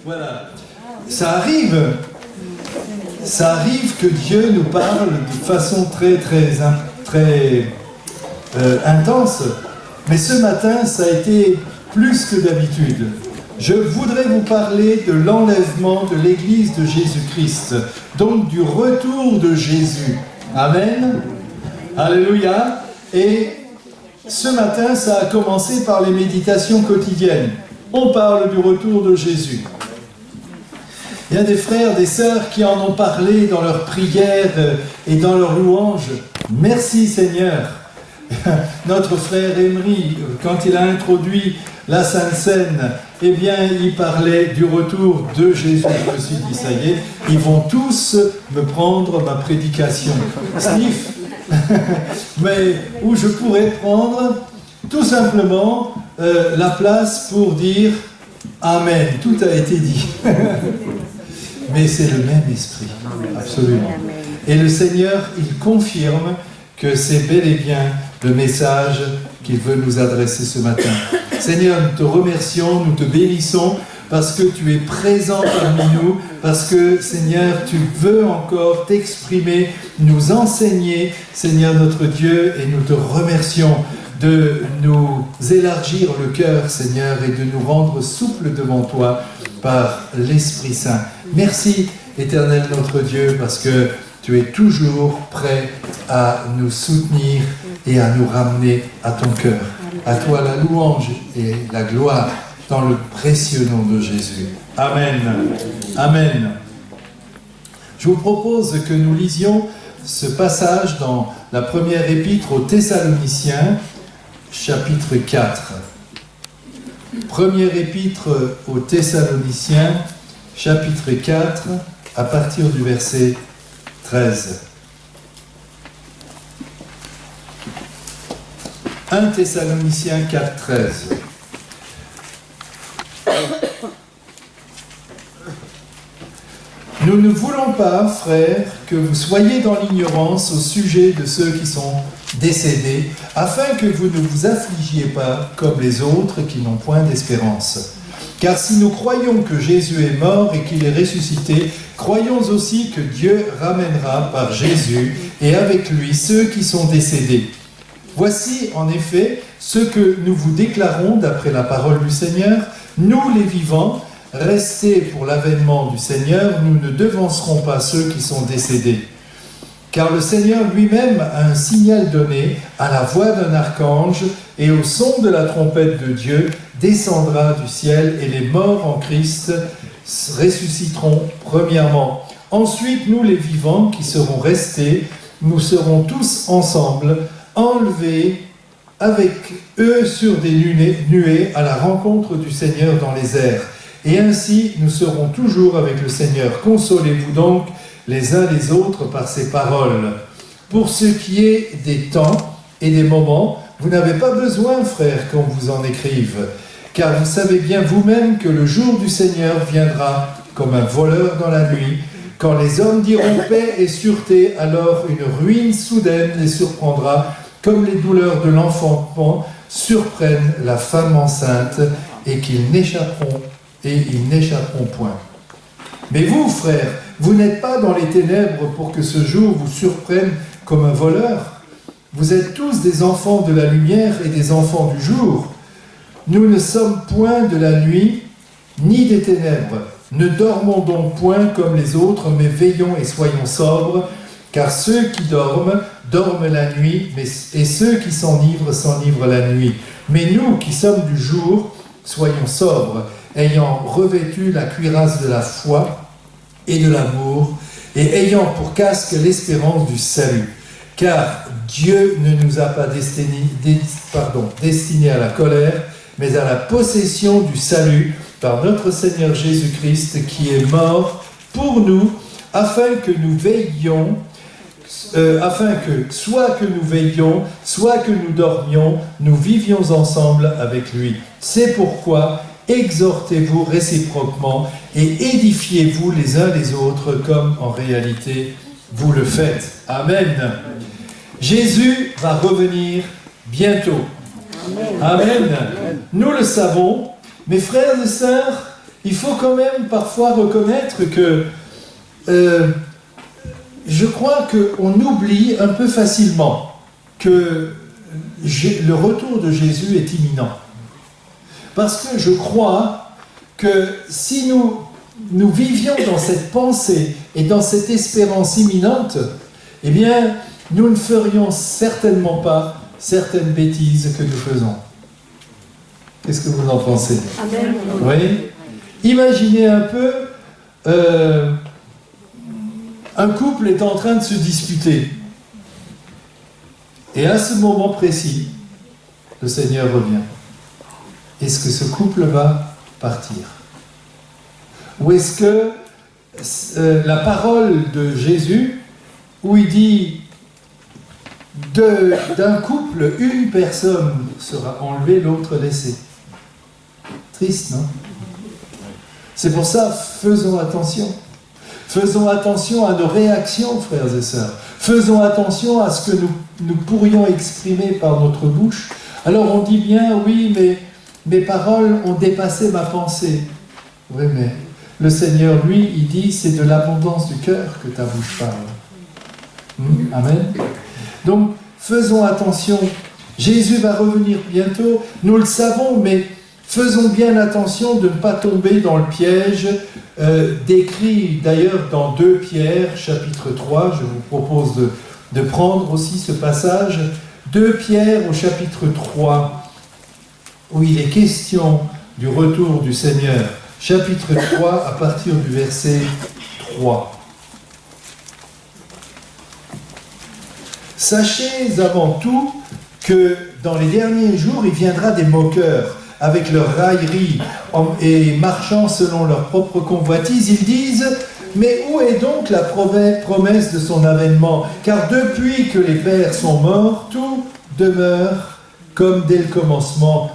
Voilà. Ça arrive que Dieu nous parle de façon très intense, mais ce matin, ça a été plus que d'habitude. Je voudrais vous parler de l'enlèvement de l'Église de Jésus-Christ, donc du retour de Jésus. Amen. Alléluia. Et ce matin, ça a commencé par les méditations quotidiennes. On parle du retour de Jésus. Il y a des frères, des sœurs qui en ont parlé dans leurs prières et dans leurs louanges. Merci Seigneur. Notre frère Emery, quand il a introduit la Sainte Seine, eh bien, il parlait du retour de Jésus. Je me suis dit, ça y est, ils vont tous me prendre ma prédication. Sniff. Mais où je pourrais prendre tout simplement la place pour dire Amen. Tout a été dit. Mais c'est le même esprit, absolument. Et le Seigneur, il confirme que c'est bel et bien le message qu'il veut nous adresser ce matin. Seigneur, nous te remercions, nous te bénissons, parce que tu es présent parmi nous, parce que, Seigneur, tu veux encore t'exprimer, nous enseigner, Seigneur notre Dieu, et nous te remercions de nous élargir le cœur, Seigneur, et de nous rendre souples devant toi par l'Esprit Saint. Merci, Éternel notre Dieu, parce que tu es toujours prêt à nous soutenir et à nous ramener à ton cœur. À toi la louange et la gloire dans le précieux nom de Jésus. Amen. Amen. Je vous propose que nous lisions ce passage dans la première épître aux Thessaloniciens, chapitre 4. Première épître aux Thessaloniciens, chapitre 4, à partir du verset 13. 1 Thessaloniciens 4, 13. Nous ne voulons pas, frères, que vous soyez dans l'ignorance au sujet de ceux qui sont décédés, afin que vous ne vous affligiez pas comme les autres qui n'ont point d'espérance. Car si nous croyons que Jésus est mort et qu'il est ressuscité, croyons aussi que Dieu ramènera par Jésus et avec lui ceux qui sont décédés. Voici en effet ce que nous vous déclarons d'après la parole du Seigneur. Nous les vivants, restés pour l'avènement du Seigneur, nous ne devancerons pas ceux qui sont décédés. Car le Seigneur lui-même a un signal donné, à la voix d'un archange et au son de la trompette de Dieu, descendra du ciel et les morts en Christ ressusciteront premièrement. Ensuite, nous les vivants qui serons restés, nous serons tous ensemble enlevés avec eux sur des nuées à la rencontre du Seigneur dans les airs. Et ainsi, nous serons toujours avec le Seigneur. Consolez-vous donc les uns les autres par ces paroles. Pour ce qui est des temps et des moments, vous n'avez pas besoin, frères, qu'on vous en écrive, car vous savez bien vous-même que le jour du Seigneur viendra comme un voleur dans la nuit. Quand les hommes diront paix et sûreté, alors une ruine soudaine les surprendra, comme les douleurs de l'enfantement surprennent la femme enceinte, et ils n'échapperont point. Mais vous, frères, vous n'êtes pas dans les ténèbres pour que ce jour vous surprenne comme un voleur. Vous êtes tous des enfants de la lumière et des enfants du jour. Nous ne sommes point de la nuit, ni des ténèbres. Ne dormons donc point comme les autres, mais veillons et soyons sobres, car ceux qui dorment, dorment la nuit, et ceux qui s'enivrent, s'enivrent la nuit. Mais nous qui sommes du jour, soyons sobres, ayant revêtu la cuirasse de la foi et de l'amour, et ayant pour casque l'espérance du salut. Car Dieu ne nous a pas destinés à la colère, mais à la possession du salut par notre Seigneur Jésus-Christ, qui est mort pour nous, afin que nous veillions, soit que nous veillions, soit que nous dormions, nous vivions ensemble avec lui. C'est pourquoi exhortez-vous réciproquement et édifiez-vous les uns les autres comme en réalité vous le faites. Amen. Jésus va revenir bientôt. Amen. Nous le savons, mes frères et sœurs, il faut quand même parfois reconnaître que je crois qu'on oublie un peu facilement que le retour de Jésus est imminent. Parce que je crois que si nous vivions dans cette pensée et dans cette espérance imminente, eh bien, nous ne ferions certainement pas certaines bêtises que nous faisons. Qu'est-ce que vous en pensez? Amen. Oui. Imaginez un peu, un couple est en train de se disputer. Et à ce moment précis, le Seigneur revient. Est-ce que ce couple va partir? Ou est-ce que la parole de Jésus, où il dit d'un couple, une personne sera enlevée, l'autre laissée. Triste, non? C'est pour ça, faisons attention. Faisons attention à nos réactions, frères et sœurs. Faisons attention à ce que nous pourrions exprimer par notre bouche. Alors on dit bien, oui, mais mes paroles ont dépassé ma pensée. Oui, mais le Seigneur, lui, il dit, c'est de l'abondance du cœur que ta bouche parle. Amen. Donc, faisons attention. Jésus va revenir bientôt, nous le savons, mais faisons bien attention de ne pas tomber dans le piège décrit d'ailleurs dans 2 Pierre, chapitre 3. Je vous propose de prendre aussi ce passage. 2 Pierre au chapitre 3, où il est question du retour du Seigneur. Chapitre 3, à partir du verset 3. Sachez avant tout que dans les derniers jours, il viendra des moqueurs, avec leur raillerie et marchant selon leur propre convoitise. Ils disent, mais où est donc la promesse de son avènement? Car depuis que les pères sont morts, tout demeure comme dès le commencement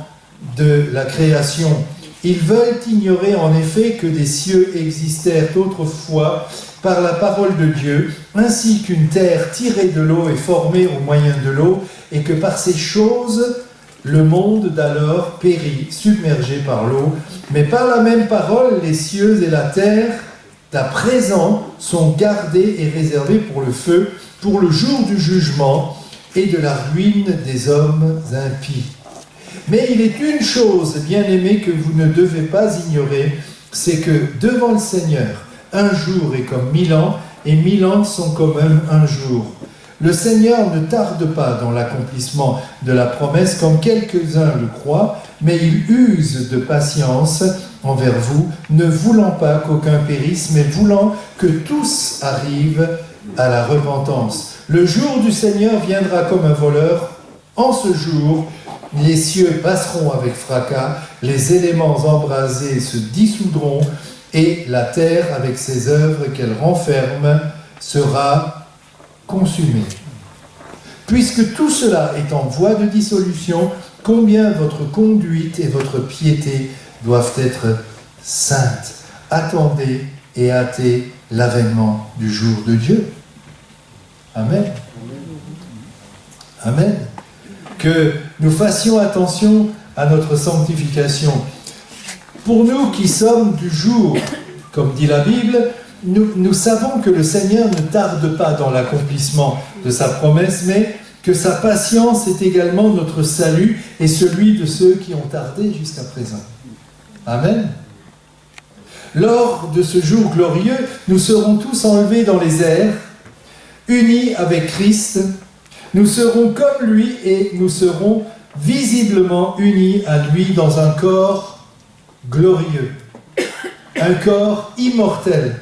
de la création. Ils veulent ignorer en effet que des cieux existèrent autrefois par la parole de Dieu, ainsi qu'une terre tirée de l'eau est formée au moyen de l'eau, et que par ces choses, le monde d'alors périt, submergé par l'eau. Mais par la même parole, les cieux et la terre d'à présent sont gardés et réservés pour le feu, pour le jour du jugement et de la ruine des hommes impies. Mais il est une chose, bien-aimés, que vous ne devez pas ignorer, c'est que devant le Seigneur, un jour est comme 1000 ans, et 1000 ans sont comme un jour. Le Seigneur ne tarde pas dans l'accomplissement de la promesse, comme quelques-uns le croient, mais il use de patience envers vous, ne voulant pas qu'aucun périsse, mais voulant que tous arrivent à la repentance. Le jour du Seigneur viendra comme un voleur. En ce jour, les cieux passeront avec fracas, les éléments embrasés se dissoudront, et la terre, avec ses œuvres qu'elle renferme, sera consumée. Puisque tout cela est en voie de dissolution, combien votre conduite et votre piété doivent être saintes. Attendez et hâtez l'avènement du jour de Dieu. Amen. Amen. Que nous fassions attention à notre sanctification. Pour nous qui sommes du jour, comme dit la Bible, nous savons que le Seigneur ne tarde pas dans l'accomplissement de sa promesse, mais que sa patience est également notre salut et celui de ceux qui ont tardé jusqu'à présent. Amen. Lors de ce jour glorieux, nous serons tous enlevés dans les airs, unis avec Christ. Nous serons comme lui et nous serons visiblement unis à lui dans un corps glorieux, un corps immortel.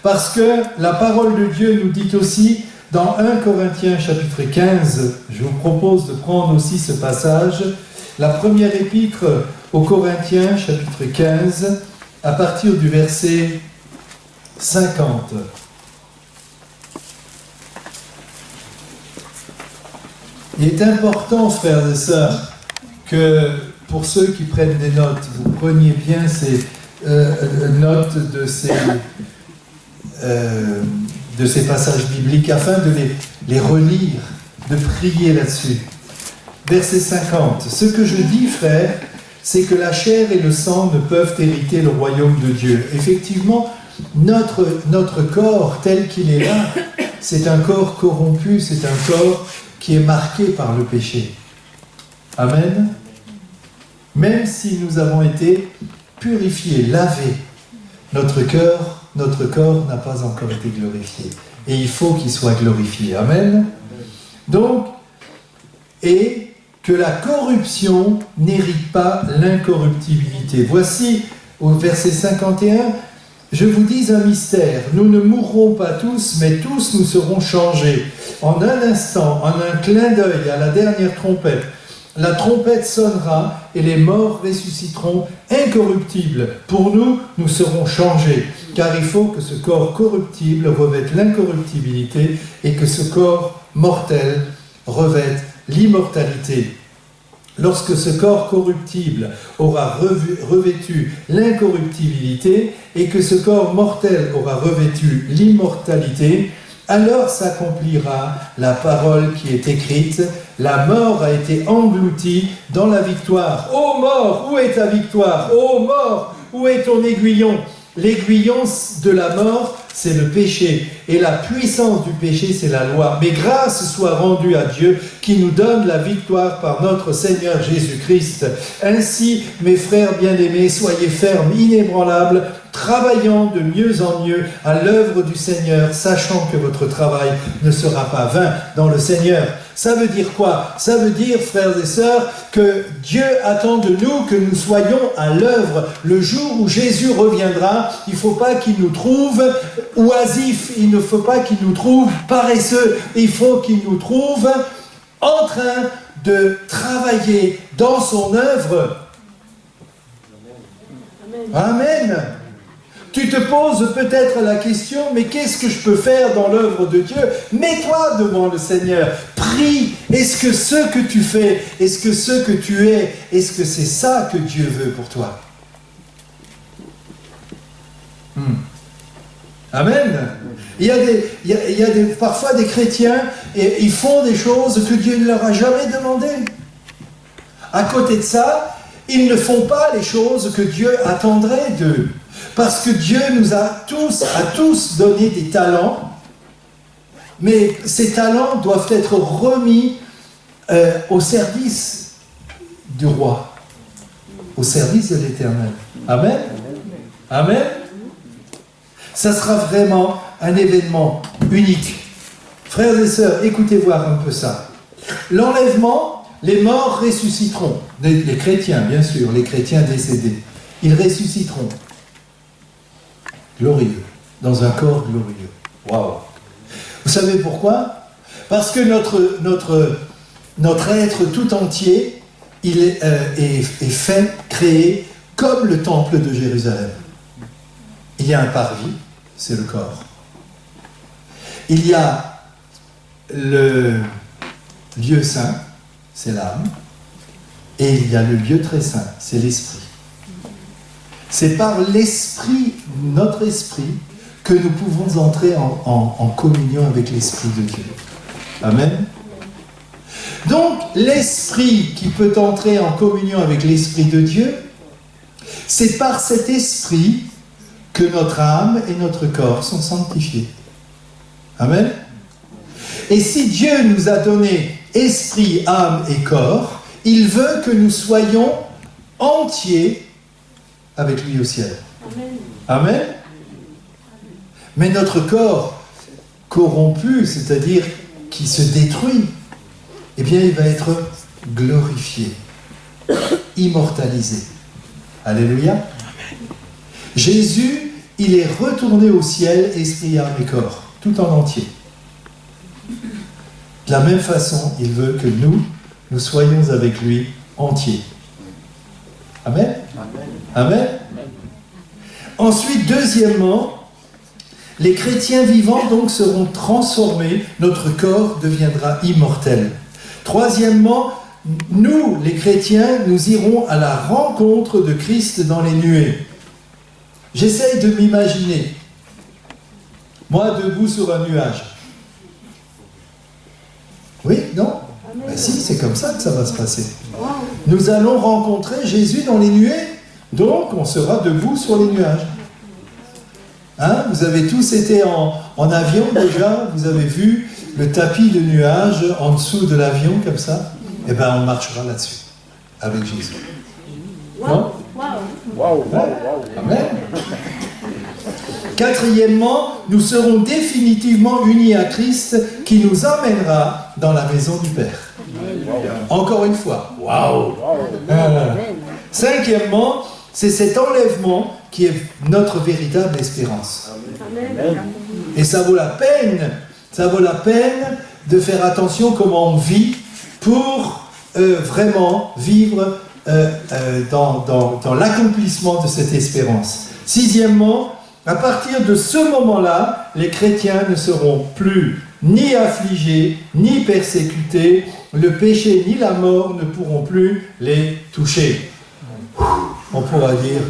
Parce que la parole de Dieu nous dit aussi, dans 1 Corinthiens chapitre 15, je vous propose de prendre aussi ce passage, la première épître aux Corinthiens chapitre 15, à partir du verset 50. Il est important, frères et sœurs, que pour ceux qui prennent des notes, vous preniez bien ces notes de ces passages bibliques afin de les relire, de prier là-dessus. Verset 50. « Ce que je dis, frères, c'est que la chair et le sang ne peuvent hériter le royaume de Dieu. Effectivement, notre corps tel qu'il est là, c'est un corps corrompu, c'est un corps qui est marqué par le péché. Amen. Même si nous avons été purifiés, lavés, notre corps n'a pas encore été glorifié. Et il faut qu'il soit glorifié. Amen. Donc, et que la corruption n'hérite pas l'incorruptibilité. Voici, au verset 51, je vous dis un mystère, nous ne mourrons pas tous, mais tous nous serons changés. En un instant, en un clin d'œil, à la dernière trompette, la trompette sonnera et les morts ressusciteront incorruptibles. Pour nous, nous serons changés, car il faut que ce corps corruptible revête l'incorruptibilité et que ce corps mortel revête l'immortalité. Lorsque ce corps corruptible aura revêtu l'incorruptibilité et que ce corps mortel aura revêtu l'immortalité, alors s'accomplira la parole qui est écrite. La mort a été engloutie dans la victoire. Ô mort, où est ta victoire? Ô mort, où est ton aiguillon? L'aiguillon de la mort, c'est le péché. Et la puissance du péché, c'est la loi. Mais grâce soit rendue à Dieu qui nous donne la victoire par notre Seigneur Jésus-Christ. Ainsi, mes frères bien-aimés, soyez fermes, inébranlables, travaillant de mieux en mieux à l'œuvre du Seigneur, sachant que votre travail ne sera pas vain dans le Seigneur. Ça veut dire quoi? Ça veut dire, frères et sœurs, que Dieu attend de nous que nous soyons à l'œuvre. Le jour où Jésus reviendra, il ne faut pas qu'il nous trouve oisifs, il ne faut pas qu'il nous trouve paresseux, il faut qu'il nous trouve en train de travailler dans son œuvre. Amen. Tu te poses peut-être la question, mais qu'est-ce que je peux faire dans l'œuvre de Dieu? Mets-toi devant le Seigneur, prie. Est-ce que ce que tu fais, est-ce que ce que tu es, est-ce que c'est ça que Dieu veut pour toi? Amen. Il y a parfois des chrétiens, et ils font des choses que Dieu ne leur a jamais demandées. À côté de ça, ils ne font pas les choses que Dieu attendrait d'eux. Parce que Dieu nous a tous donné des talents, mais ces talents doivent être remis au service du roi, au service de l'Éternel. Amen. Amen. Ça sera vraiment un événement unique. Frères et sœurs, écoutez voir un peu ça. L'enlèvement, les morts ressusciteront. Les chrétiens, bien sûr, les chrétiens décédés. Ils ressusciteront. Glorieux, dans un corps glorieux. Waouh! Vous savez pourquoi? Parce que notre être tout entier, il est fait, créé comme le temple de Jérusalem. Il y a un parvis, c'est le corps. Il y a le lieu saint, c'est l'âme. Et il y a le lieu très saint, c'est l'esprit. C'est par l'esprit, notre esprit, que nous pouvons entrer en communion avec l'esprit de Dieu. Amen. Donc, l'esprit qui peut entrer en communion avec l'esprit de Dieu, c'est par cet esprit que notre âme et notre corps sont sanctifiés. Amen. Et si Dieu nous a donné esprit, âme et corps, il veut que nous soyons entiers avec lui au ciel. Amen. Amen. Mais notre corps corrompu, c'est-à-dire qui se détruit, eh bien il va être glorifié, immortalisé. Alléluia. Jésus, il est retourné au ciel, esprit, âme et corps, tout en entier. De la même façon, il veut que nous soyons avec lui entiers. Amen. Amen. Ensuite, deuxièmement, les chrétiens vivants donc seront transformés, notre corps deviendra immortel. Troisièmement, nous, les chrétiens, nous irons à la rencontre de Christ dans les nuées. J'essaye de m'imaginer, moi debout sur un nuage. Oui, non? Ben si, c'est comme ça que ça va se passer. Nous allons rencontrer Jésus dans les nuées, donc on sera debout sur les nuages. Hein? Vous avez tous été en avion déjà, vous avez vu le tapis de nuages en dessous de l'avion comme ça. Eh bien, on marchera là-dessus, avec Jésus. Non? Waouh. Amen. Quatrièmement, nous serons définitivement unis à Christ qui nous emmènera dans la maison du Père. Encore une fois, waouh! Cinquièmement, c'est cet enlèvement qui est notre véritable espérance. Et ça vaut la peine de faire attention comment on vit pour vraiment vivre dans l'accomplissement de cette espérance. Sixièmement, à partir de ce moment-là, les chrétiens ne seront plus ni affligés, ni persécutés. Le péché ni la mort ne pourront plus les toucher. On pourra dire,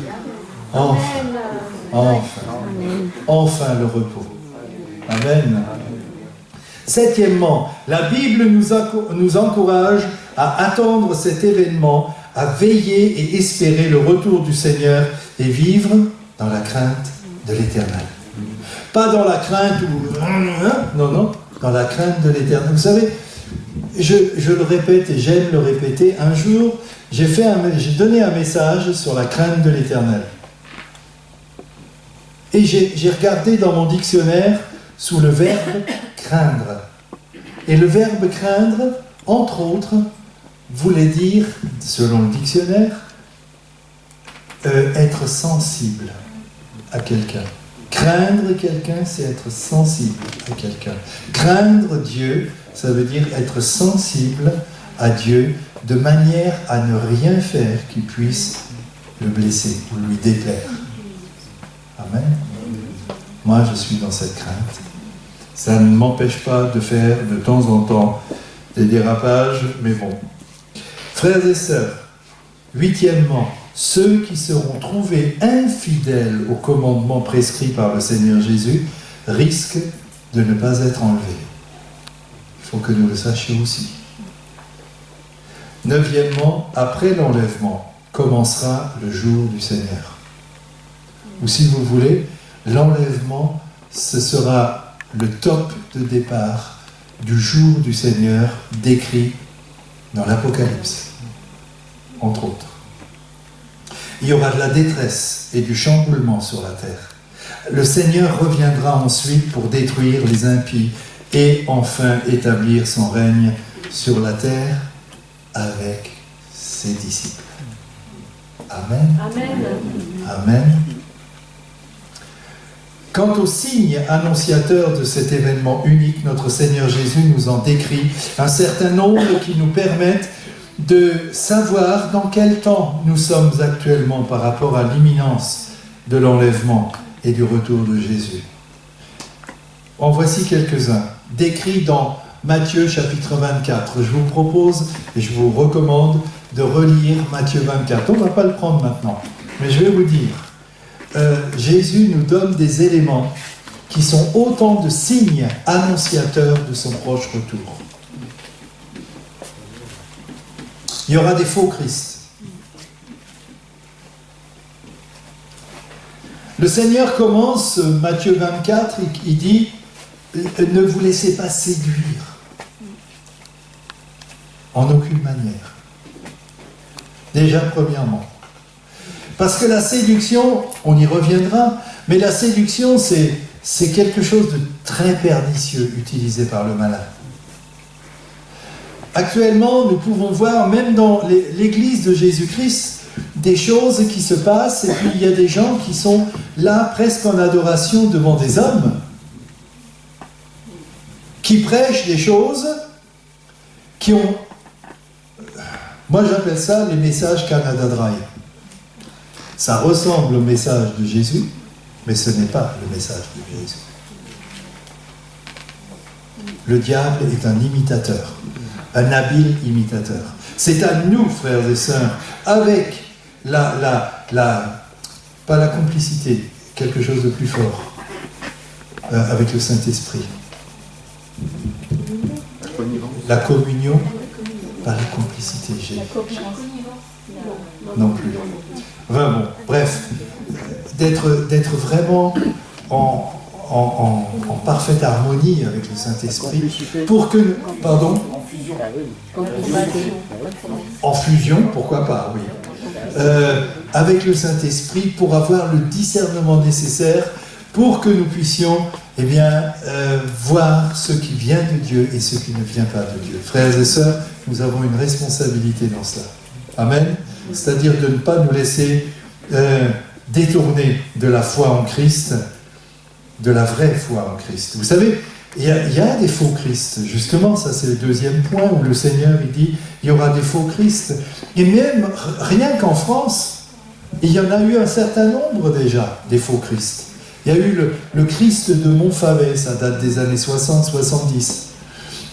enfin le repos. Amen. Septièmement, la Bible nous encourage à attendre cet événement, à veiller et espérer le retour du Seigneur et vivre dans la crainte de l'Éternel. Pas dans la crainte où... Non, dans la crainte de l'Éternel. Vous savez, je le répète et j'aime le répéter, un jour, j'ai donné un message sur la crainte de l'Éternel. Et j'ai regardé dans mon dictionnaire sous le verbe craindre. Et le verbe craindre, entre autres, voulait dire, selon le dictionnaire, être sensible à quelqu'un. Craindre quelqu'un, c'est être sensible à quelqu'un. Craindre Dieu, ça veut dire être sensible à Dieu de manière à ne rien faire qui puisse le blesser ou lui déplaire. Amen. Moi, je suis dans cette crainte. Ça ne m'empêche pas de faire de temps en temps des dérapages, mais bon. Frères et sœurs, huitièmement, ceux qui seront trouvés infidèles aux commandements prescrits par le Seigneur Jésus risquent de ne pas être enlevés. Il faut que nous le sachions aussi. Neuvièmement, après l'enlèvement, commencera le jour du Seigneur. Ou si vous voulez, l'enlèvement, ce sera le top de départ du jour du Seigneur décrit dans l'Apocalypse, entre autres. Il y aura de la détresse et du chamboulement sur la terre. Le Seigneur reviendra ensuite pour détruire les impies et enfin établir son règne sur la terre avec ses disciples. Amen. Amen. Amen. Quant aux signes annonciateurs de cet événement unique, notre Seigneur Jésus nous en décrit un certain nombre qui nous permettent de savoir dans quel temps nous sommes actuellement par rapport à l'imminence de l'enlèvement et du retour de Jésus. En voici quelques-uns, décrits dans Matthieu chapitre 24. Je vous propose et je vous recommande de relire Matthieu 24. On ne va pas le prendre maintenant, mais je vais vous dire, Jésus nous donne des éléments qui sont autant de signes annonciateurs de son proche retour. Il y aura des faux Christ. Le Seigneur commence, Matthieu 24, il dit « Ne vous laissez pas séduire. En aucune manière. » Déjà, premièrement. Parce que la séduction, on y reviendra, mais la séduction, c'est quelque chose de très pernicieux utilisé par le malin. Actuellement, nous pouvons voir, même dans l'Église de Jésus-Christ, des choses qui se passent, et puis il y a des gens qui sont là presque en adoration devant des hommes, qui prêchent des choses qui ont... Moi j'appelle ça les messages Canada Dry. Ça ressemble au message de Jésus, mais ce n'est pas le message de Jésus. Le diable est un imitateur, un habile imitateur. C'est à nous, frères et sœurs, avec pas la complicité, quelque chose de plus fort, avec le Saint-Esprit. La communion, pas la complicité. non plus. Enfin bon, bref, d'être vraiment en parfaite harmonie avec le Saint-Esprit pour que... Pardon ? En fusion, pourquoi pas, oui. Avec le Saint-Esprit pour avoir le discernement nécessaire pour que nous puissions voir ce qui vient de Dieu et ce qui ne vient pas de Dieu. Frères et sœurs, nous avons une responsabilité dans cela. Amen. C'est-à-dire de ne pas nous laisser détourner de la foi en Christ, de la vraie foi en Christ. Vous savez, il y a des faux Christ. Justement, ça c'est le deuxième point où le Seigneur il dit il y aura des faux Christ. Et même, rien qu'en France, il y en a eu un certain nombre déjà, des faux Christ. Il y a eu le Christ de Montfavet, ça date des années 60-70.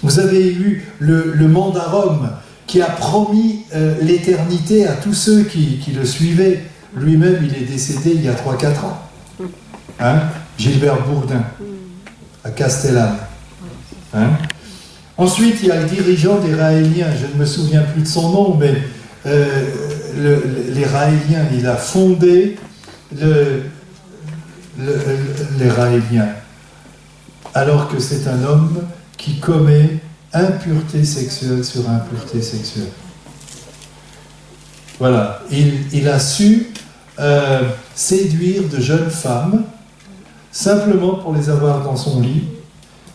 Vous avez eu le mandarum qui a promis l'éternité à tous ceux qui le suivaient. Lui-même, il est décédé il y a 3-4 ans. Hein? Gilbert Bourdin, à Castellane. Hein? Ensuite, il y a le dirigeant des Raéliens, je ne me souviens plus de son nom, mais les Raéliens, il a fondé les Raéliens, alors que c'est un homme qui commet impureté sexuelle sur impureté sexuelle. Voilà, il a su séduire de jeunes femmes simplement pour les avoir dans son lit,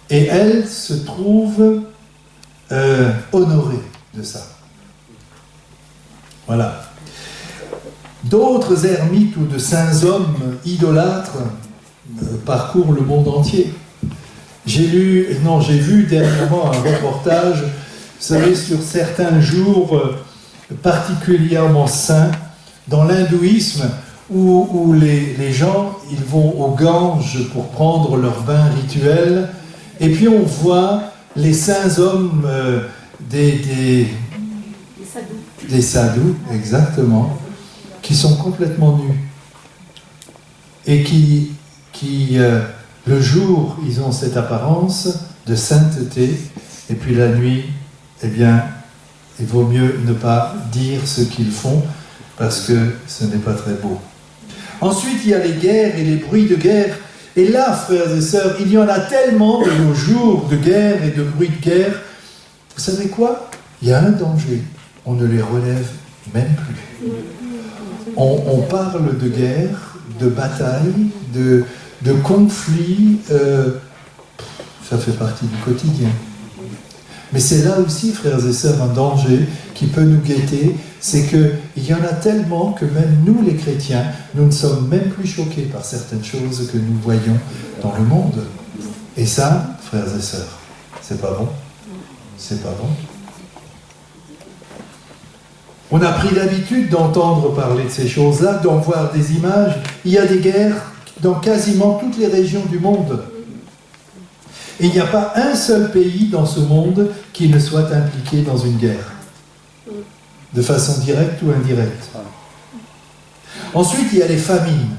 et elle se trouve honorée de ça. Voilà. D'autres ermites ou de saints hommes idolâtres parcourent le monde entier. J'ai vu dernièrement un reportage, vous savez, sur certains jours particulièrement saints dans l'hindouisme, où les gens, ils vont au Gange pour prendre leur bain rituel, et puis on voit les saints hommes des sadhus, exactement, qui sont complètement nus, et qui le jour, ils ont cette apparence de sainteté, et puis la nuit, il vaut mieux ne pas dire ce qu'ils font, parce que ce n'est pas très beau. Ensuite, il y a les guerres et les bruits de guerre. Et là, frères et sœurs, il y en a tellement de nos jours de guerre et de bruits de guerre. Vous savez quoi ? Il y a un danger. On ne les relève même plus. On parle de guerre, de bataille, de conflits. Ça fait partie du quotidien. Mais c'est là aussi, frères et sœurs, un danger qui peut nous guetter, c'est qu'il y en a tellement que même nous, les chrétiens, nous ne sommes même plus choqués par certaines choses que nous voyons dans le monde. Et ça, frères et sœurs, c'est pas bon. C'est pas bon. On a pris l'habitude d'entendre parler de ces choses-là, d'en voir des images. Il y a des guerres dans quasiment toutes les régions du monde. Et il n'y a pas un seul pays dans ce monde qui ne soit impliqué dans une guerre, de façon directe ou indirecte. Ensuite, il y a les famines.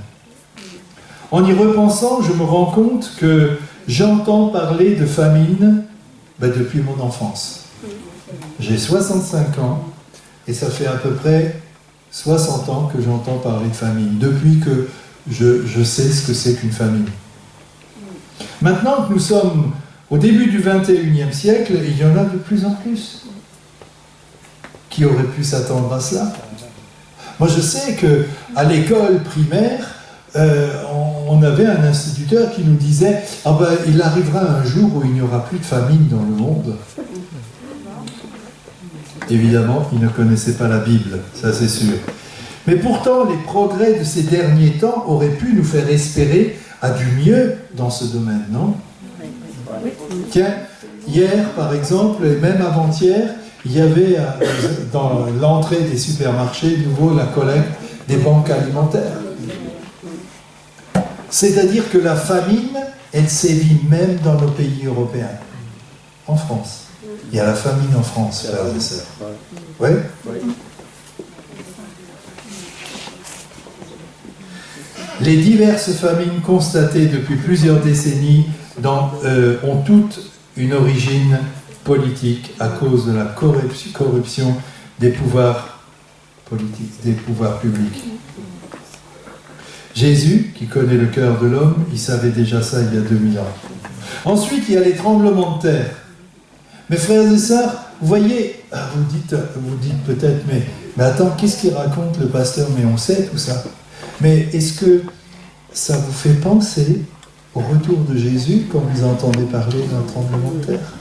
En y repensant, je me rends compte que j'entends parler de famine depuis mon enfance. J'ai 65 ans et ça fait à peu près 60 ans que j'entends parler de famine, depuis que je sais ce que c'est qu'une famine. Maintenant que nous sommes au début du XXIe siècle, il y en a de plus en plus. Qui aurait pu s'attendre à cela ? Moi, je sais qu'à l'école primaire, on avait un instituteur qui nous disait « Ah ben, il arrivera un jour où il n'y aura plus de famine dans le monde. » Évidemment, il ne connaissait pas la Bible, ça c'est sûr. Mais pourtant, les progrès de ces derniers temps auraient pu nous faire espérer à du mieux dans ce domaine, non ? Tiens, hier, par exemple, et même avant-hier, il y avait dans l'entrée des supermarchés, de nouveau, la collecte des banques alimentaires. C'est-à-dire que la famine, elle sévit même dans nos pays européens. En France. Il y a la famine en France, frères et sœurs. Oui ? Les diverses famines constatées depuis plusieurs décennies ont toutes une origine politique à cause de la corruption des pouvoirs politiques, des pouvoirs publics. Jésus, qui connaît le cœur de l'homme, il savait déjà ça il y a 2000 ans. Ensuite, il y a les tremblements de terre. Mes frères et sœurs, vous voyez, vous dites peut-être, mais attends, qu'est-ce qu'il raconte le pasteur? Mais on sait tout ça. Mais est-ce que ça vous fait penser au retour de Jésus quand vous entendez parler d'un tremblement de terre?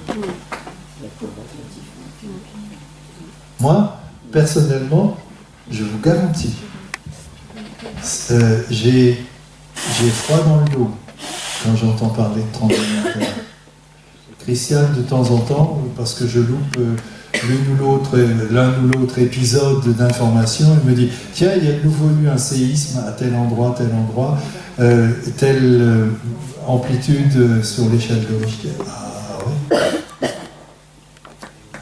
Moi, personnellement, je vous garantis, j'ai froid dans le dos quand j'entends parler de tremblement de terre. Christiane, de temps en temps, parce que je loupe l'un ou l'autre épisode d'information, elle me dit « Tiens, il y a de nouveau eu un séisme à tel endroit, telle amplitude sur l'échelle de Richter. » Ah oui.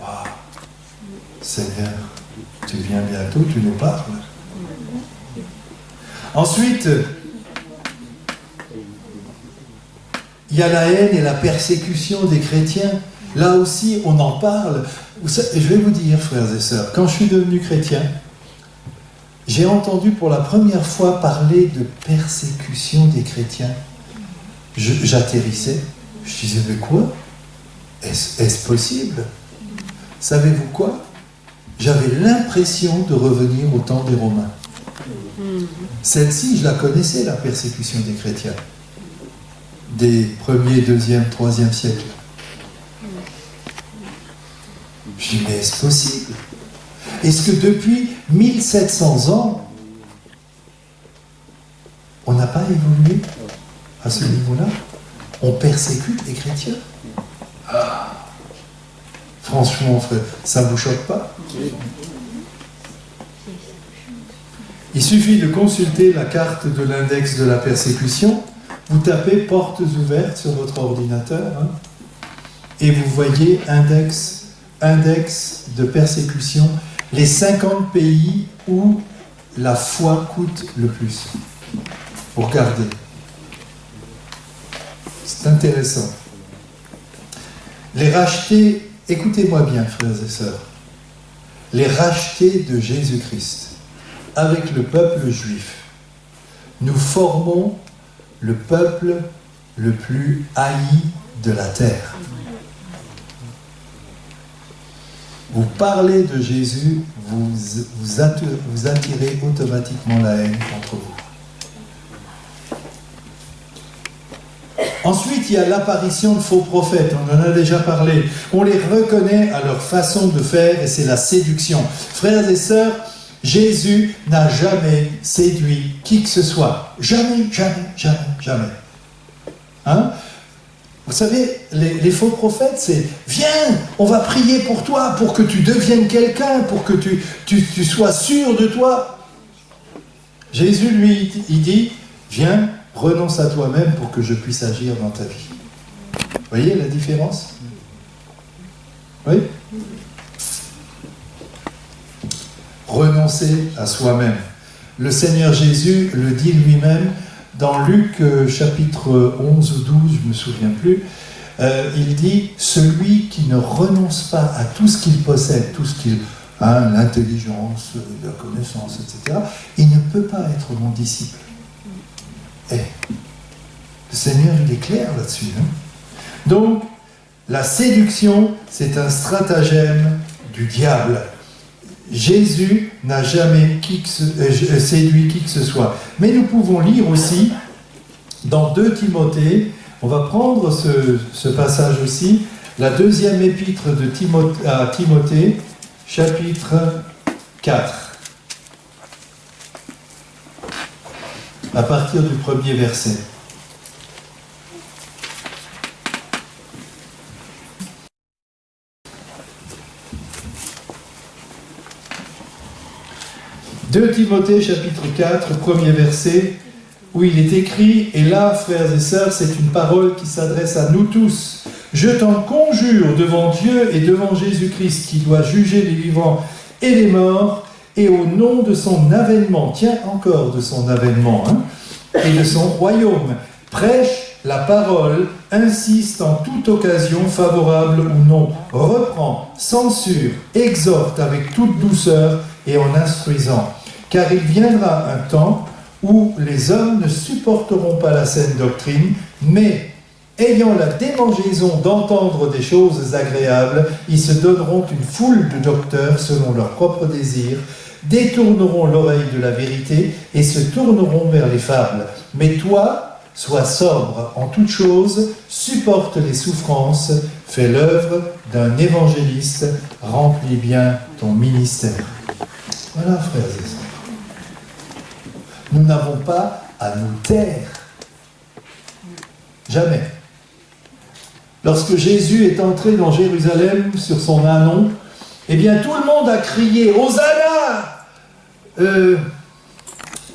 Waouh. Seigneur, tu viens bientôt, tu nous parles. Ensuite, il y a la haine et la persécution des chrétiens. Là aussi, on en parle. Je vais vous dire, frères et sœurs, quand je suis devenu chrétien, j'ai entendu pour la première fois parler de persécution des chrétiens. J'atterrissais, je disais, mais quoi? Est-ce possible? Savez-vous quoi? J'avais l'impression de revenir au temps des Romains. Celle-ci, je la connaissais, la persécution des chrétiens. Des 1er, 2e, 3e siècles. Je dis, mais est-ce possible? Est-ce que depuis 1700 ans, on n'a pas évolué à ce niveau-là? On persécute les chrétiens? Ah. Franchement, frère, ça ne vous choque pas? Il suffit de consulter la carte de l'index de la persécution. Vous tapez « portes ouvertes » sur votre ordinateur, hein, et vous voyez index de persécution, les 50 pays où la foi coûte le plus. Vous regardez. C'est intéressant. Les rachetés, écoutez-moi bien, frères et sœurs, les rachetés de Jésus-Christ avec le peuple juif, nous formons le peuple le plus haï de la terre. Vous parlez de Jésus, vous attirez automatiquement la haine contre vous. Ensuite, il y a l'apparition de faux prophètes, on en a déjà parlé. On les reconnaît à leur façon de faire et c'est la séduction. Frères et sœurs, Jésus n'a jamais séduit qui que ce soit. Jamais, jamais, jamais, jamais. Hein? Vous savez, les faux prophètes, c'est « Viens, on va prier pour toi, pour que tu deviennes quelqu'un, pour que tu sois sûr de toi. » Jésus, lui, il dit « Viens, renonce à toi-même pour que je puisse agir dans ta vie. » Vous voyez la différence? Oui? Renoncer à soi-même. Le Seigneur Jésus le dit lui-même dans Luc chapitre 11 ou 12, je ne me souviens plus, il dit « Celui qui ne renonce pas à tout ce qu'il possède, tout ce qu'il a, l'intelligence, la connaissance, etc., il ne peut pas être mon disciple. » Eh, le Seigneur, il est clair là-dessus. Hein? Donc, la séduction, c'est un stratagème du diable. Jésus n'a jamais séduit qui que ce soit. Mais nous pouvons lire aussi, dans 2 Timothée, on va prendre ce passage aussi, la 2e épître à Timothée, chapitre 4, à partir du 1er verset. « 2 Timothée, chapitre 4, 1er verset, où il est écrit, et là, frères et sœurs, c'est une parole qui s'adresse à nous tous. Je t'en conjure devant Dieu et devant Jésus-Christ, qui doit juger les vivants et les morts, et au nom de son avènement, tiens encore de son avènement, hein, et de son royaume, prêche la parole, insiste en toute occasion, favorable ou non, reprend, censure, exhorte avec toute douceur et en instruisant. Car il viendra un temps où les hommes ne supporteront pas la saine doctrine, mais ayant la démangeaison d'entendre des choses agréables, ils se donneront une foule de docteurs selon leurs propres désirs, détourneront l'oreille de la vérité et se tourneront vers les fables. Mais toi, sois sobre en toutes choses, supporte les souffrances, fais l'œuvre d'un évangéliste, remplis bien ton ministère. Voilà, frères et sœurs. Nous n'avons pas à nous taire. Jamais. Lorsque Jésus est entré dans Jérusalem sur son ânon, eh bien tout le monde a crié « Hosanna !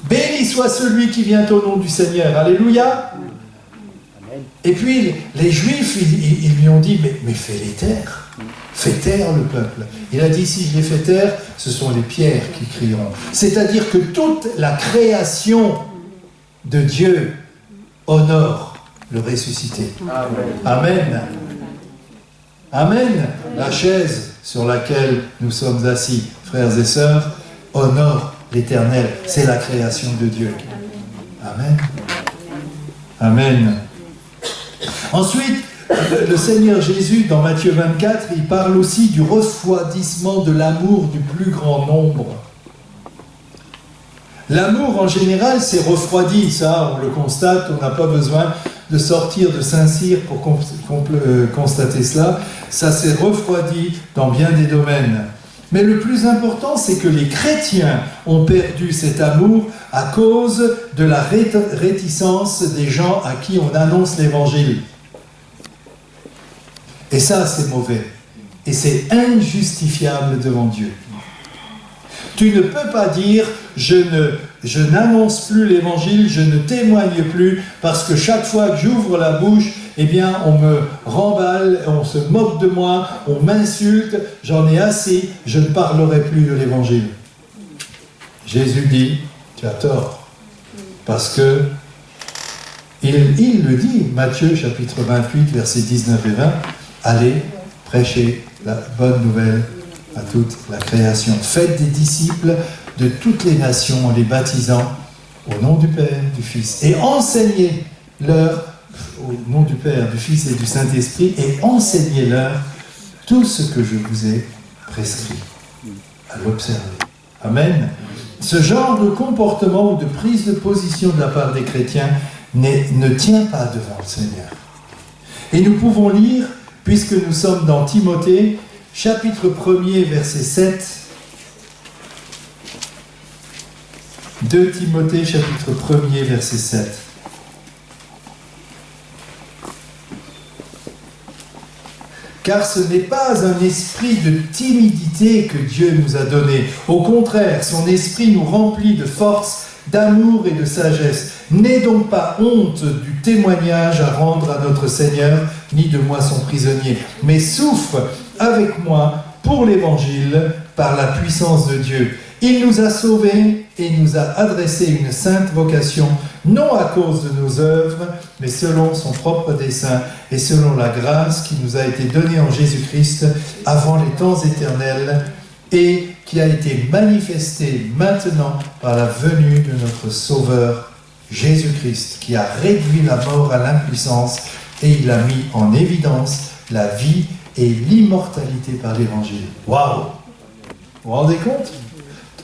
Béni soit celui qui vient au nom du Seigneur. Alléluia !» Et puis les Juifs, ils lui ont dit « Mais fais-les taire. Fais taire le peuple. » Il a dit « Si je les fais taire, ce sont les pierres qui crieront. » C'est-à-dire que toute la création de Dieu honore le ressuscité. Amen. Amen. La chaise sur laquelle nous sommes assis, frères et sœurs, honore l'Éternel. C'est la création de Dieu. Amen. Amen. Ensuite, le Seigneur Jésus, dans Matthieu 24, il parle aussi du refroidissement de l'amour du plus grand nombre. L'amour, en général, c'est refroidi, ça, on le constate, on n'a pas besoin de sortir de Saint-Cyr pour constater cela. Ça s'est refroidi dans bien des domaines. Mais le plus important, c'est que les chrétiens ont perdu cet amour à cause de la réticence des gens à qui on annonce l'évangile. Et ça, c'est mauvais. Et c'est injustifiable devant Dieu. Tu ne peux pas dire je n'annonce plus l'évangile, je ne témoigne plus, parce que chaque fois que j'ouvre la bouche, eh bien, on me remballe, on se moque de moi, on m'insulte, j'en ai assez, je ne parlerai plus de l'évangile. Jésus dit, tu as tort, parce que il le dit, Matthieu chapitre 28, versets 19 et 20, allez prêcher la bonne nouvelle à toute la création. Faites des disciples de toutes les nations en les baptisant au nom du Père, du Fils, et enseignez-leur au nom du Père, du Fils et du Saint-Esprit, et enseignez-leur tout ce que je vous ai prescrit, à l'observer. Amen. Ce genre de comportement ou de prise de position de la part des chrétiens ne tient pas devant le Seigneur. Et nous pouvons lire, puisque nous sommes dans Timothée, chapitre 1er, verset 7, 2 Timothée, chapitre 1er, verset 7. Car ce n'est pas un esprit de timidité que Dieu nous a donné. Au contraire, son esprit nous remplit de force, d'amour et de sagesse. N'aie donc pas honte du témoignage à rendre à notre Seigneur, ni de moi son prisonnier, mais souffre avec moi pour l'Évangile par la puissance de Dieu. Il nous a sauvés et nous a adressé une sainte vocation, non à cause de nos œuvres, mais selon son propre dessein et selon la grâce qui nous a été donnée en Jésus-Christ avant les temps éternels et qui a été manifestée maintenant par la venue de notre Sauveur Jésus-Christ, qui a réduit la mort à l'impuissance et il a mis en évidence la vie et l'immortalité par l'Évangile. Waouh! Vous vous rendez compte?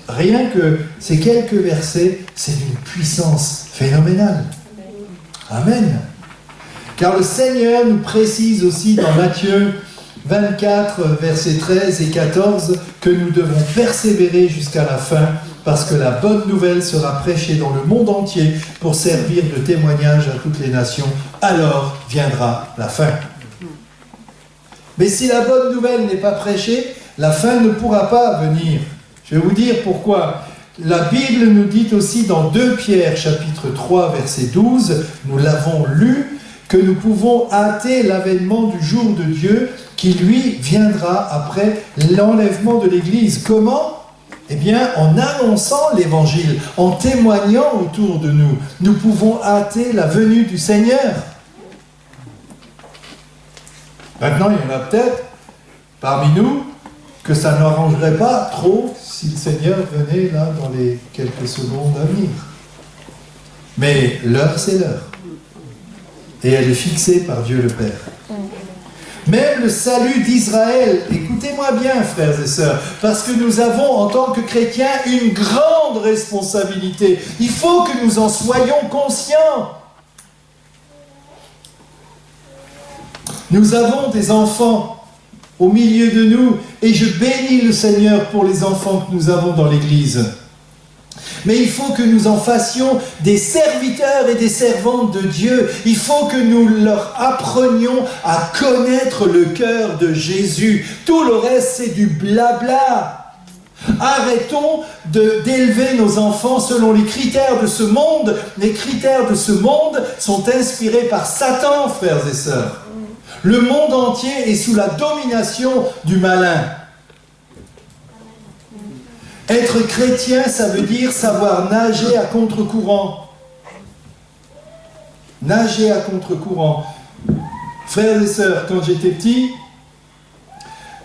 Rien que ces quelques versets, c'est d'une puissance phénoménale. Amen. Car le Seigneur nous précise aussi dans Matthieu 24, versets 13 et 14, que nous devons persévérer jusqu'à la fin, parce que la bonne nouvelle sera prêchée dans le monde entier pour servir de témoignage à toutes les nations. Alors viendra la fin. Mais si la bonne nouvelle n'est pas prêchée, la fin ne pourra pas venir. Je vais vous dire pourquoi. La Bible nous dit aussi dans 2 Pierre, chapitre 3, verset 12, nous l'avons lu, que nous pouvons hâter l'avènement du jour de Dieu qui, lui, viendra après l'enlèvement de l'Église. Comment? Eh bien, en annonçant l'Évangile, en témoignant autour de nous, nous pouvons hâter la venue du Seigneur. Maintenant, il y en a peut-être parmi nous que ça n'arrangerait pas trop si le Seigneur venait là dans les quelques secondes à venir. Mais l'heure, c'est l'heure. Et elle est fixée par Dieu le Père. Même le salut d'Israël, écoutez-moi bien, frères et sœurs, parce que nous avons en tant que chrétiens une grande responsabilité. Il faut que nous en soyons conscients. Nous avons des enfants au milieu de nous, et je bénis le Seigneur pour les enfants que nous avons dans l'Église. Mais il faut que nous en fassions des serviteurs et des servantes de Dieu. Il faut que nous leur apprenions à connaître le cœur de Jésus. Tout le reste, c'est du blabla. Arrêtons d'élever nos enfants selon les critères de ce monde. Les critères de ce monde sont inspirés par Satan, frères et sœurs. Le monde entier est sous la domination du malin. Être chrétien, ça veut dire savoir nager à contre-courant. Nager à contre-courant. Frères et sœurs, quand j'étais petit,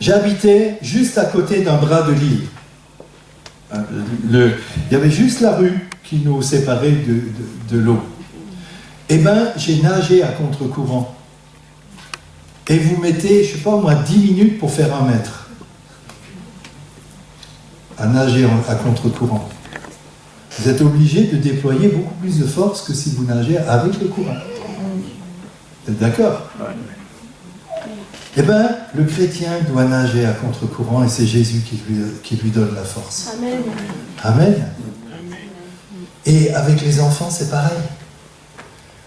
j'habitais juste à côté d'un bras de l'île. Il y avait juste la rue qui nous séparait de l'eau. Eh bien, j'ai nagé à contre-courant. Et vous mettez, je ne sais pas moi, 10 minutes pour faire 1 mètre. À nager à contre-courant. Vous êtes obligé de déployer beaucoup plus de force que si vous nagez avec le courant. Vous êtes d'accord? Eh bien, le chrétien doit nager à contre-courant et c'est Jésus qui lui donne la force. Amen. Amen. Et avec les enfants, c'est pareil.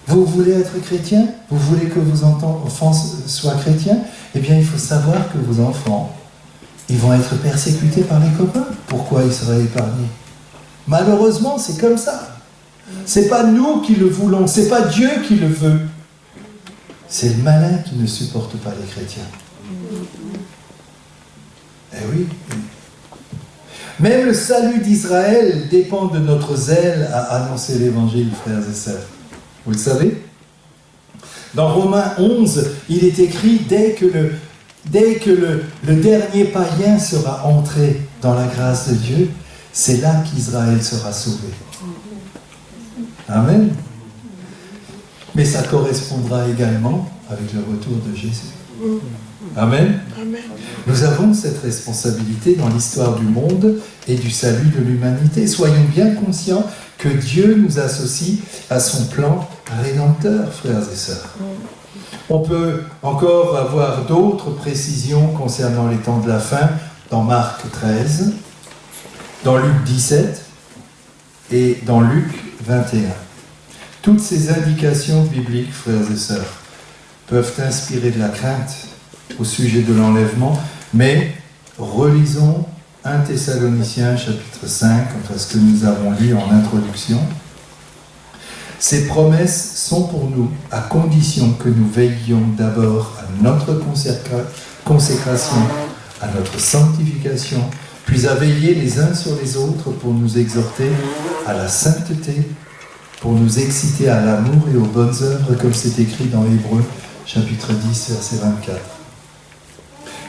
Vous voulez être chrétien? Vous voulez que vos enfants soient chrétiens? Eh bien, il faut savoir que vos enfants, ils vont être persécutés par les copains. Pourquoi ils seraient épargnés? Malheureusement, c'est comme ça. C'est pas nous qui le voulons, c'est pas Dieu qui le veut. C'est le malin qui ne supporte pas les chrétiens. Eh oui. Même le salut d'Israël dépend de notre zèle à annoncer l'évangile, frères et sœurs. Vous le savez? Dans Romains 11, il est écrit dès que le dernier païen sera entré dans la grâce de Dieu, c'est là qu'Israël sera sauvé. Amen. Mais ça correspondra également avec le retour de Jésus. Amen. Nous avons cette responsabilité dans l'histoire du monde et du salut de l'humanité. Soyons bien conscients que Dieu nous associe à son plan rédempteur, frères et sœurs. On peut encore avoir d'autres précisions concernant les temps de la fin dans Marc 13, dans Luc 17 et dans Luc 21. Toutes ces indications bibliques, frères et sœurs, peuvent inspirer de la crainte au sujet de l'enlèvement, mais relisons 1 Thessaloniciens chapitre 5, enfin ce que nous avons lu en introduction. Ces promesses sont pour nous à condition que nous veillions d'abord à notre consécration, à notre sanctification, puis à veiller les uns sur les autres pour nous exhorter à la sainteté, pour nous exciter à l'amour et aux bonnes œuvres, comme c'est écrit dans Hébreux chapitre 10, verset 24.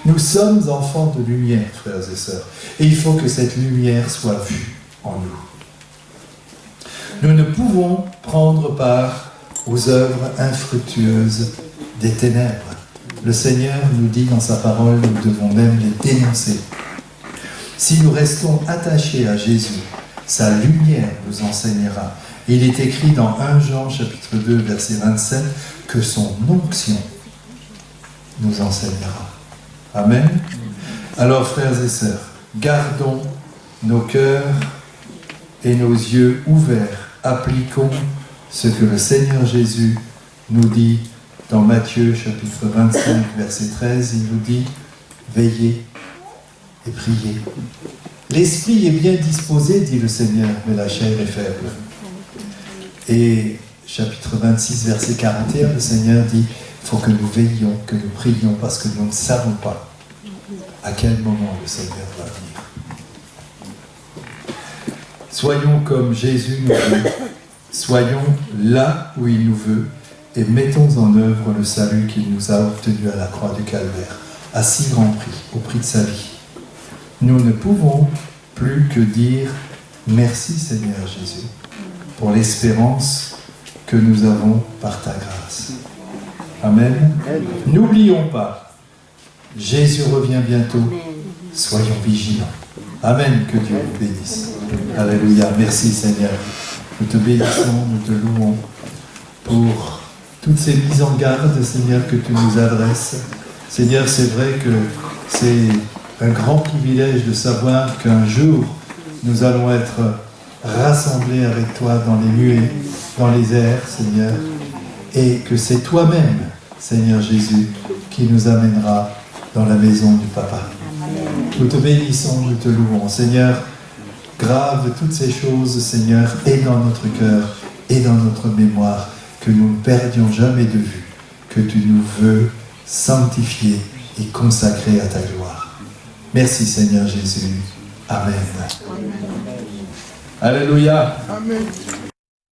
Nous sommes enfants de lumière, frères et sœurs, et il faut que cette lumière soit vue en nous. Nous ne pouvons prendre part aux œuvres infructueuses des ténèbres. Le Seigneur nous dit dans sa parole, nous devons même les dénoncer. Si nous restons attachés à Jésus, sa lumière nous enseignera. Il est écrit dans 1 Jean chapitre 2, verset 27, que son onction nous enseignera. Amen. Alors, frères et sœurs, gardons nos cœurs et nos yeux ouverts. Appliquons ce que le Seigneur Jésus nous dit dans Matthieu chapitre 25, verset 13. Il nous dit, veillez et priez. L'esprit est bien disposé, dit le Seigneur, mais la chair est faible. Et chapitre 26, verset 41, le Seigneur dit, il faut que nous veillions, que nous prions, parce que nous ne savons pas à quel moment le Seigneur va venir. Soyons comme Jésus nous veut, soyons là où il nous veut, et mettons en œuvre le salut qu'il nous a obtenu à la croix du Calvaire, à si grand prix, au prix de sa vie. nous ne pouvons plus que dire merci Seigneur Jésus pour l'espérance que nous avons par ta grâce. Amen. N'oublions pas, Jésus revient bientôt, soyons vigilants. Amen, que Dieu vous bénisse. Alléluia, merci Seigneur. Nous te bénissons, nous te louons pour toutes ces mises en garde, Seigneur, que tu nous adresses. Seigneur, c'est vrai que c'est un grand privilège de savoir qu'un jour, nous allons être rassemblés avec toi dans les nuées, dans les airs, Seigneur, et que c'est toi-même, Seigneur Jésus, qui nous amènera dans la maison du Papa. Nous te bénissons, nous te louons. Seigneur, grave toutes ces choses, Seigneur, et dans notre cœur, et dans notre mémoire, que nous ne perdions jamais de vue, que tu nous veux sanctifier et consacrer à ta gloire. Merci Seigneur Jésus. Amen. Alléluia. Amen.